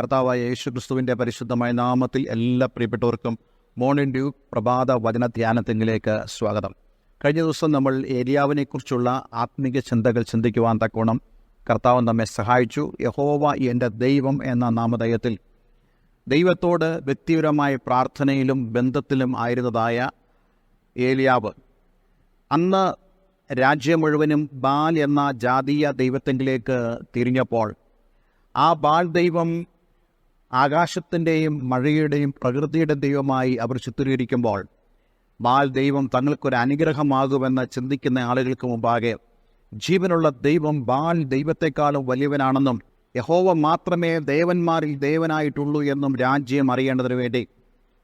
കർത്താവായ യേശുക്രിസ്തുവിൻ്റെ പരിശുദ്ധമായ നാമത്തിൽ എല്ലാ പ്രിയപ്പെട്ടവർക്കും മോർണിംഗ് ഡ്യൂ പ്രഭാത വചന ധ്യാനത്തിലേക്ക് സ്വാഗതം. കഴിഞ്ഞ ദിവസം നമ്മൾ ഏലിയാവിനെക്കുറിച്ചുള്ള ആത്മീക ചിന്തകൾ ചിന്തിക്കുവാൻ തക്കോണം കർത്താവ് നമ്മെ സഹായിച്ചു. യഹോവ എൻ്റെ ദൈവം എന്ന നാമധേയത്തിൽ ദൈവത്തോട് വ്യക്തിപരമായ പ്രാർത്ഥനയിലും ബന്ധത്തിലും ആയിരുന്നതായ ഏലിയാവ് അന്ന് രാജ്യം മുഴുവനും ബാൽ എന്ന ജാതീയ ദൈവത്തിലേക്ക് തിരിഞ്ഞപ്പോൾ ആ ബാൽ ദൈവം ആകാശത്തിൻ്റെയും മഴയുടെയും പ്രകൃതിയുടെ ദൈവമായി അവർ ചിത്രീകരിക്കുമ്പോൾ ബാൽ ദൈവം തങ്ങൾക്കൊരു അനുഗ്രഹമാകുമെന്ന് ചിന്തിക്കുന്ന ആളുകൾക്ക് മുമ്പാകെ ജീവനുള്ള ദൈവം ബാൽ ദൈവത്തെക്കാളും വലിയവനാണെന്നും യഹോവ മാത്രമേ ദേവന്മാരിൽ ദേവനായിട്ടുള്ളൂ എന്നും രാജ്യം അറിയേണ്ടതിനു വേണ്ടി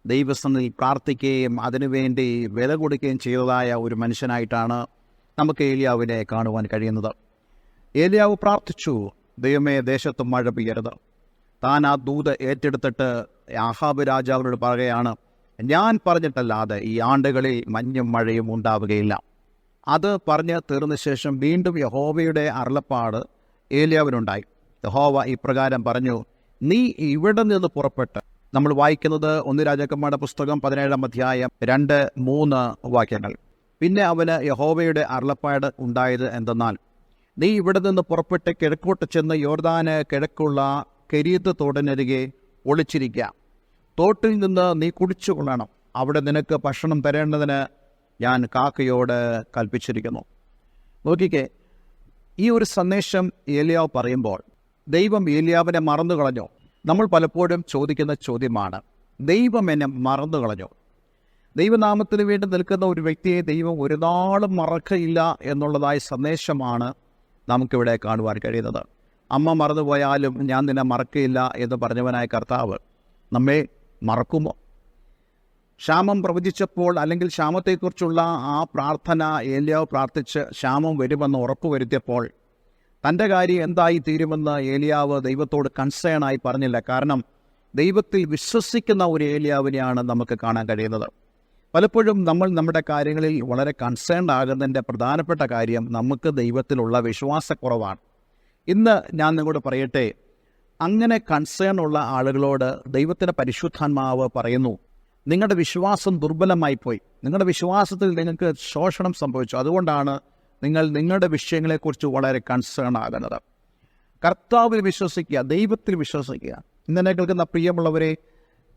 ദൈവസന്നിധിയിൽ പ്രാർത്ഥിക്കുകയും അതിനുവേണ്ടി വില കൊടുക്കുകയും ചെയ്തതായ ഒരു മനുഷ്യനായിട്ടാണ് നമുക്ക് ഏലിയാവിനെ കാണുവാൻ കഴിയുന്നത്. ഏലിയാവ് പ്രാർത്ഥിച്ചു, ദൈവമേ ദേശത്ത് മഴ പെയ്യരുത്. താൻ ആ ദൂത് ഏറ്റെടുത്തിട്ട് ആഹാബ് രാജാവിനോട് പറയുകയാണ്, ഞാൻ പറഞ്ഞിട്ടല്ലാതെ ഈ ആണ്ടുകളിൽ മഞ്ഞും മഴയും ഉണ്ടാവുകയില്ല. അത് പറഞ്ഞ് തീർന്ന ശേഷം വീണ്ടും യഹോവയുടെ അരുളപ്പാട് ഏലിയാവിനുണ്ടായി. യഹോവ ഇപ്രകാരം പറഞ്ഞു, നീ ഇവിടെ നിന്ന് പുറപ്പെട്ട്. നമ്മൾ വായിക്കുന്നത് 1 രാജാക്കന്മാരുടെ പുസ്തകം 17-ാം അധ്യായം 2-3 വാക്യങ്ങൾ. പിന്നെ അവന് യഹോവയുടെ അരുളപ്പാട് ഉണ്ടായത് എന്തെന്നാൽ, നീ ഇവിടെ നിന്ന് പുറപ്പെട്ട് കിഴക്കോട്ട് ചെന്ന് യോർദാന് കിഴക്കുള്ള കെരീത്ത് തോടിനരികെ ഒളിച്ചിരിക്കുക. തോട്ടിൽ നിന്ന് നീ കുടിച്ചു കൊള്ളണം. അവിടെ നിനക്ക് ഭക്ഷണം തരേണ്ടതിന് ഞാൻ കാക്കയോട് കൽപ്പിച്ചിരിക്കുന്നു. നോക്കിക്കേ, ഈ ഒരു സന്ദേശം ഏലിയാവ് പറയുമ്പോൾ ദൈവം ഏലിയാവിനെ മറന്നു കളഞ്ഞോ? നമ്മൾ പലപ്പോഴും ചോദിക്കുന്ന ചോദ്യമാണ്, ദൈവം എന്നെ മറന്നു കളഞ്ഞോ? ദൈവനാമത്തിന് വേണ്ടി നിൽക്കുന്ന ഒരു വ്യക്തിയെ ദൈവം ഒരു നാളും മറക്കയില്ല എന്നുള്ളതായ സന്ദേശമാണ് നമുക്കിവിടെ കാണുവാൻ കഴിയുന്നത്. അമ്മ മറന്നുപോയാലും ഞാൻ നിന്നെ മറക്കയില്ല എന്ന് പറഞ്ഞവനായ കർത്താവ് നമ്മെ മറക്കുമോ? ക്ഷാമം പ്രവചിച്ചപ്പോൾ, അല്ലെങ്കിൽ ക്ഷാമത്തെക്കുറിച്ചുള്ള ആ പ്രാർത്ഥന ഏലിയാവ് പ്രാർത്ഥിച്ച് ക്ഷാമം വരുമെന്ന് ഉറപ്പുവരുത്തിയപ്പോൾ തൻ്റെ കാര്യം എന്തായി തീരുമെന്ന് ഏലിയാവ് ദൈവത്തോട് കൺസേണായി പറഞ്ഞില്ല. കാരണം ദൈവത്തിൽ വിശ്വസിക്കുന്ന ഒരു ഏലിയാവിനെയാണ് നമുക്ക് കാണാൻ കഴിയുന്നത്. പലപ്പോഴും നമ്മൾ നമ്മുടെ കാര്യങ്ങളിൽ വളരെ കൺസേൺഡ് ആകുന്നതിൻ്റെ പ്രധാനപ്പെട്ട കാര്യം നമുക്ക് ദൈവത്തിലുള്ള വിശ്വാസക്കുറവാണ്. ഇന്ന് ഞാൻ നിങ്ങളോട് പറയട്ടെ, അങ്ങനെ കൺസേൺ ഉള്ള ആളുകളോട് ദൈവത്തിൻ്റെ പരിശുദ്ധാത്മാവ് പറയുന്നു, നിങ്ങളുടെ വിശ്വാസം ദുർബലമായിപ്പോയി, നിങ്ങളുടെ വിശ്വാസത്തിൽ നിങ്ങൾക്ക് ശോഷണം സംഭവിച്ചു, അതുകൊണ്ടാണ് നിങ്ങൾ നിങ്ങളുടെ വിഷയങ്ങളെക്കുറിച്ച് വളരെ കൺസേൺ ആകുന്നത്. കർത്താവിൽ വിശ്വസിക്കുക, ദൈവത്തിൽ വിശ്വസിക്കുക. ഇന്നെ കേൾക്കുന്ന പ്രിയമുള്ളവരെ,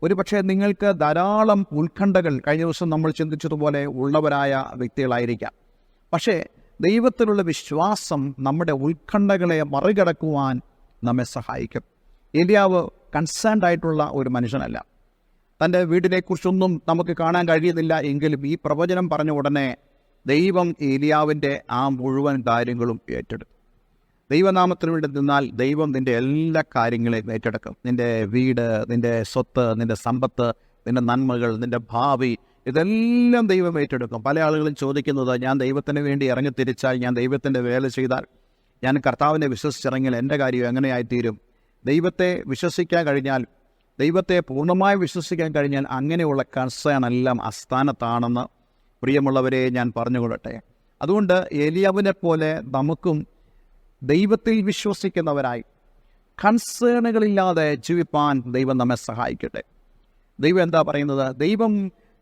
ഒരുപക്ഷെ നിങ്ങൾക്ക് ധാരാളം ഉത്കണ്ഠകൾ കഴിഞ്ഞ ദിവസം നമ്മൾ ചിന്തിച്ചതുപോലെ ഉള്ളവരായ വ്യക്തികളായിരിക്കാം. പക്ഷേ ദൈവത്തിലുള്ള വിശ്വാസം നമ്മുടെ ഉത്കണ്ഠകളെ മറികടക്കുവാൻ നമ്മെ സഹായിക്കും. ഏലിയാവ് കൺസേൺഡ് ആയിട്ടുള്ള ഒരു മനുഷ്യനല്ല. തൻ്റെ വീടിനെക്കുറിച്ചൊന്നും നമുക്ക് കാണാൻ കഴിയുന്നില്ല. എങ്കിലും ഈ പ്രവചനം പറഞ്ഞ ഉടനെ ദൈവം ഏലിയാവിൻ്റെ ആ മുഴുവൻ കാര്യങ്ങളും ഏറ്റെടുത്തു. ദൈവനാമത്തിന് വേണ്ടി നിന്നാൽ ദൈവം നിൻ്റെ എല്ലാ കാര്യങ്ങളെയും ഏറ്റെടുക്കും. നിൻ്റെ വീട്, നിൻ്റെ സ്വത്ത്, നിൻ്റെ സമ്പത്ത്, നിൻ്റെ നന്മകൾ, നിൻ്റെ ഭാവി, ഇതെല്ലാം ദൈവം ഏറ്റെടുക്കും. പല ആളുകളും ചോദിക്കുന്നത്, ഞാൻ ദൈവത്തിന് വേണ്ടി ഇറങ്ങി തിരിച്ചാൽ, ഞാൻ ദൈവത്തിൻ്റെ വേല ചെയ്താൽ, ഞാൻ കർത്താവിനെ വിശ്വസിച്ചിറങ്ങിയാൽ എൻ്റെ കാര്യം എങ്ങനെയായിത്തീരും? ദൈവത്തെ വിശ്വസിക്കാൻ കഴിഞ്ഞാൽ, ദൈവത്തെ പൂർണ്ണമായി വിശ്വസിക്കാൻ കഴിഞ്ഞാൽ അങ്ങനെയുള്ള കൺസേൺ എല്ലാം അസ്ഥാനത്താണെന്ന് പ്രിയമുള്ളവരെ ഞാൻ പറഞ്ഞുകൊള്ളട്ടെ. അതുകൊണ്ട് ഏലിയാവിനെ പോലെ നമുക്കും ദൈവത്തിൽ വിശ്വസിക്കുന്നവരായി കൺസേണുകളില്ലാതെ ജീവിപ്പാൻ ദൈവം നമ്മെ സഹായിക്കട്ടെ. ദൈവം എന്താ പറയുന്നത്? ദൈവം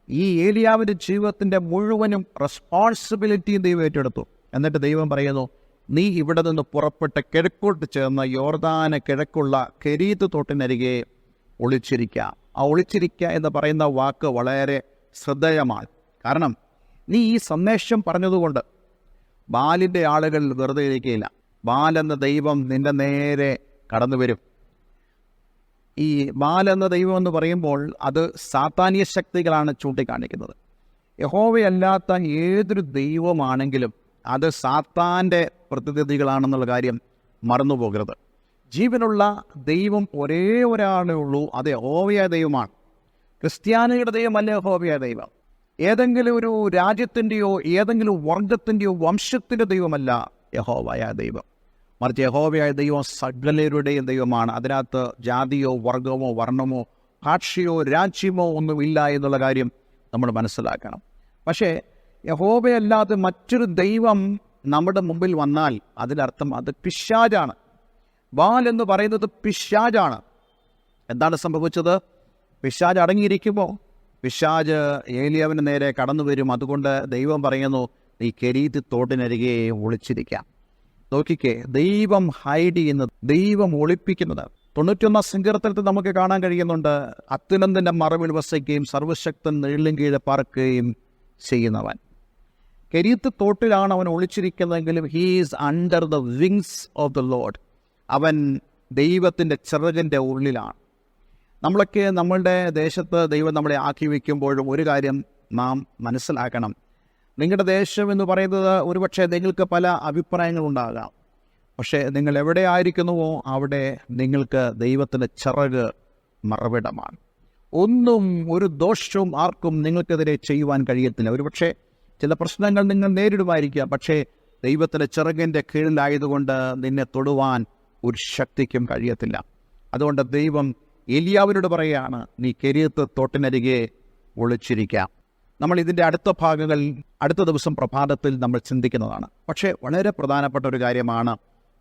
ഈ ഏലിയാവിൻ്റെ ജീവിതത്തിൻ്റെ മുഴുവനും റെസ്പോൺസിബിലിറ്റിയും ദൈവം ഏറ്റെടുത്തു. എന്നിട്ട് ദൈവം പറയുന്നു, നീ ഇവിടെ നിന്ന് പുറപ്പെട്ട് കിഴക്കോട്ട് ചേർന്ന് യോർദാന് കിഴക്കുള്ള കെരീത്ത് തോട്ടിനരികെ ഒളിച്ചിരിക്കുക. ആ ഒളിച്ചിരിക്കുക എന്ന് പറയുന്ന വാക്ക് വളരെ ശ്രദ്ധേയമാണ്. കാരണം നീ ഈ സന്ദേശം പറഞ്ഞതുകൊണ്ട് ബാലിൻ്റെ ആളുകൾ വെറുതെ ഇരിക്കുകയില്ല. ബാൽ എന്ന ദൈവം നിൻ്റെ നേരെ കടന്നു വരും. ഈ ബാൽ എന്ന ദൈവം എന്ന് പറയുമ്പോൾ അത് സാത്താനിക ശക്തികളാണ് ചൂണ്ടിക്കാണിക്കുന്നത്. യഹോവയല്ലാത്ത ഏതൊരു ദൈവമാണെങ്കിലും അത് സാത്താൻ്റെ പ്രതിനിധികളാണെന്നുള്ള കാര്യം മറന്നു പോകരുത്. ജീവനുള്ള ദൈവം ഒരേ ഒരാളേ ഉള്ളൂ, അത് യഹോവയായ ദൈവമാണ്. ക്രിസ്ത്യാനികളുടെ ദൈവമല്ല യഹോവയായ ദൈവം. ഏതെങ്കിലും ഒരു രാജ്യത്തിൻ്റെയോ ഏതെങ്കിലും വർഗത്തിൻ്റെയോ വംശത്തിൻ്റെ ദൈവമല്ല യഹോവയായ ദൈവം. മറിച്ച് യഹോവയായ ദൈവം സകലരുടെയും ദൈവമാണ്. അതിനകത്ത് ജാതിയോ വർഗമോ വർണ്ണമോ ഭാഷയോ രാജ്യമോ ഒന്നുമില്ല എന്നുള്ള കാര്യം നമ്മൾ മനസ്സിലാക്കണം. പക്ഷേ യഹോവയല്ലാതെ മറ്റൊരു ദൈവം നമ്മുടെ മുമ്പിൽ വന്നാൽ അതിനർത്ഥം അത് പിശാചാണ്. ബാൽ എന്ന് പറയുന്നത് പിശാചാണ്. എന്താണ് സംഭവിച്ചത്? പിശാച് അടങ്ങിയിരിക്കുമ്പോൾ പിശാച് ഏലിയാവിന് നേരെ കടന്നു വരും. അതുകൊണ്ട് ദൈവം പറയുന്നു, നീ കെരീത്ത് തോട്ടിനരികെ ഒളിച്ചിരിക്കാം. നോക്കിക്കേ, ദൈവം ഹൈഡ് ചെയ്യുന്നത്, ദൈവം ഒളിപ്പിക്കുന്നത്. 91 സങ്കീർത്തനത്തിൽ നമുക്ക് കാണാൻ കഴിയുന്നുണ്ട്, അത്യുന്നതന്റെ മറവിൽ വസിക്കുകയും സർവശക്തൻ നിഴലിൻ കീഴെ പാർക്കുകയും ചെയ്യുന്നവൻ. കെരീത്ത് തോട്ടിലാണ് അവൻ ഒളിച്ചിരിക്കുന്നതെങ്കിലും he is under the wings of the Lord. അവൻ ദൈവത്തിൻ്റെ ചിറകിൻ്റെ ഉള്ളിലാണ്. നമ്മളൊക്കെ നമ്മളുടെ ദേശത്ത് ദൈവം നമ്മളെ ആക്കി വയ്ക്കുമ്പോഴും ഒരു കാര്യം നാം മനസ്സിലാക്കണം. നിങ്ങളുടെ ദേശം എന്ന് പറയുന്നത് ഒരുപക്ഷെ നിങ്ങൾക്ക് പല അഭിപ്രായങ്ങളുണ്ടാകാം. പക്ഷേ നിങ്ങൾ എവിടെ ആയിരിക്കുന്നുവോ അവിടെ നിങ്ങൾക്ക് ദൈവത്തിൻ്റെ ചിറക് മറവിടമാണ്. ഒന്നും ഒരു ദോഷവും ആർക്കും നിങ്ങൾക്കെതിരെ ചെയ്യുവാൻ കഴിയത്തില്ല. ഒരുപക്ഷെ ചില പ്രശ്നങ്ങൾ നിങ്ങൾ നേരിടുമായിരിക്കാം. പക്ഷേ ദൈവത്തിൻ്റെ ചിറകിൻ്റെ കീഴിലായതുകൊണ്ട് നിന്നെ തൊടുവാൻ ഒരു ശക്തിക്കും കഴിയത്തില്ല. അതുകൊണ്ട് ദൈവം ഏലിയാവിനോട് പറയുകയാണ്, നീ കെരീത്ത് തോട്ടിനരികെ ഒളിച്ചിരിക്കാം. നമ്മൾ ഇതിൻ്റെ അടുത്ത ഭാഗങ്ങൾ അടുത്ത ദിവസം പ്രഭാതത്തിൽ നമ്മൾ ചിന്തിക്കുന്നതാണ്. പക്ഷേ വളരെ പ്രധാനപ്പെട്ട ഒരു കാര്യമാണ്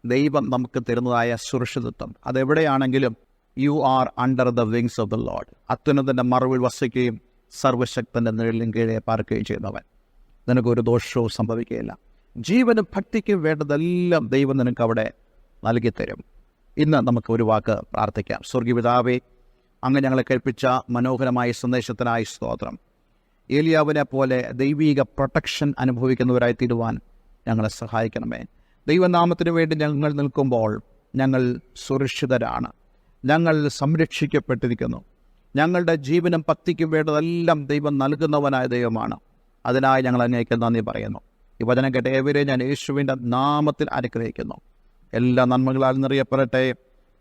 ദൈവം നമുക്ക് തരുന്നതായ സുരക്ഷിതത്വം. അതെവിടെയാണെങ്കിലും you are under the wings of the Lord. അത്യുന്നതൻ്റെ മറവിൽ വസിക്കുകയും സർവശക്തൻ്റെ നിഴലിൻ കീഴെ പാർക്കുകയും ചെയ്യുന്നവൻ. നിനക്കൊരു ദോഷവും സംഭവിക്കുകയില്ല. ജീവനും ഭക്തിക്കും വേണ്ടതെല്ലാം ദൈവം നിനക്ക് അവിടെ നൽകിത്തരും. ഇന്ന് നമുക്ക് ഒരു വാക്ക് പ്രാർത്ഥിക്കാം. സ്വർഗീയ പിതാവേ, അങ്ങ് ഞങ്ങളെ കേൾപ്പിച്ച മനോഹരമായ സന്ദേശത്തിനായി സ്തോത്രം. ഏലിയാവിനെ പോലെ ദൈവീക പ്രൊട്ടക്ഷൻ അനുഭവിക്കുന്നവരായി തീരുവാൻ ഞങ്ങളെ സഹായിക്കണമേ. ദൈവനാമത്തിന് വേണ്ടി ഞങ്ങൾ നിൽക്കുമ്പോൾ ഞങ്ങൾ സുരക്ഷിതരാണ്, ഞങ്ങൾ സംരക്ഷിക്കപ്പെട്ടിരിക്കുന്നു. ഞങ്ങളുടെ ജീവനും ഭക്തിക്കും വേണ്ടതെല്ലാം ദൈവം നൽകുന്നവനായ ദൈവമാണ്. അതിനായി ഞങ്ങൾ അങ്ങേക്ക് നന്ദി പറയുന്നു. ഈ വചനം കേട്ട ഏവരെ ഞാൻ യേശുവിൻ്റെ നാമത്തിൽ അനുഗ്രഹിക്കുന്നു. എല്ലാ നന്മകളാൽ നിറയപ്പെടട്ടെ.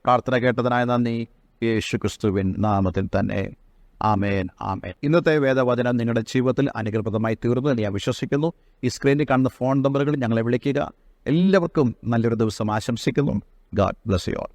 പ്രാർത്ഥന കേട്ടതിനായി നന്ദി, യേശു ക്രിസ്തുവിൻ നാമത്തിൽ തന്നെ. ആമേൻ, ആമേൻ. ഇന്നത്തെ വേദവചനം നിങ്ങളുടെ ജീവിതത്തിൽ അനുഗ്രഹപ്രദമായി തീർന്നു എന്ന് ഞാൻ വിശ്വസിക്കുന്നു. ഈ സ്ക്രീനിൽ കാണുന്ന ഫോൺ നമ്പറുകളിൽ ഞങ്ങളെ വിളിക്കുക. എല്ലാവർക്കും നല്ലൊരു ദിവസം ആശംസിക്കുന്നു. God bless you all.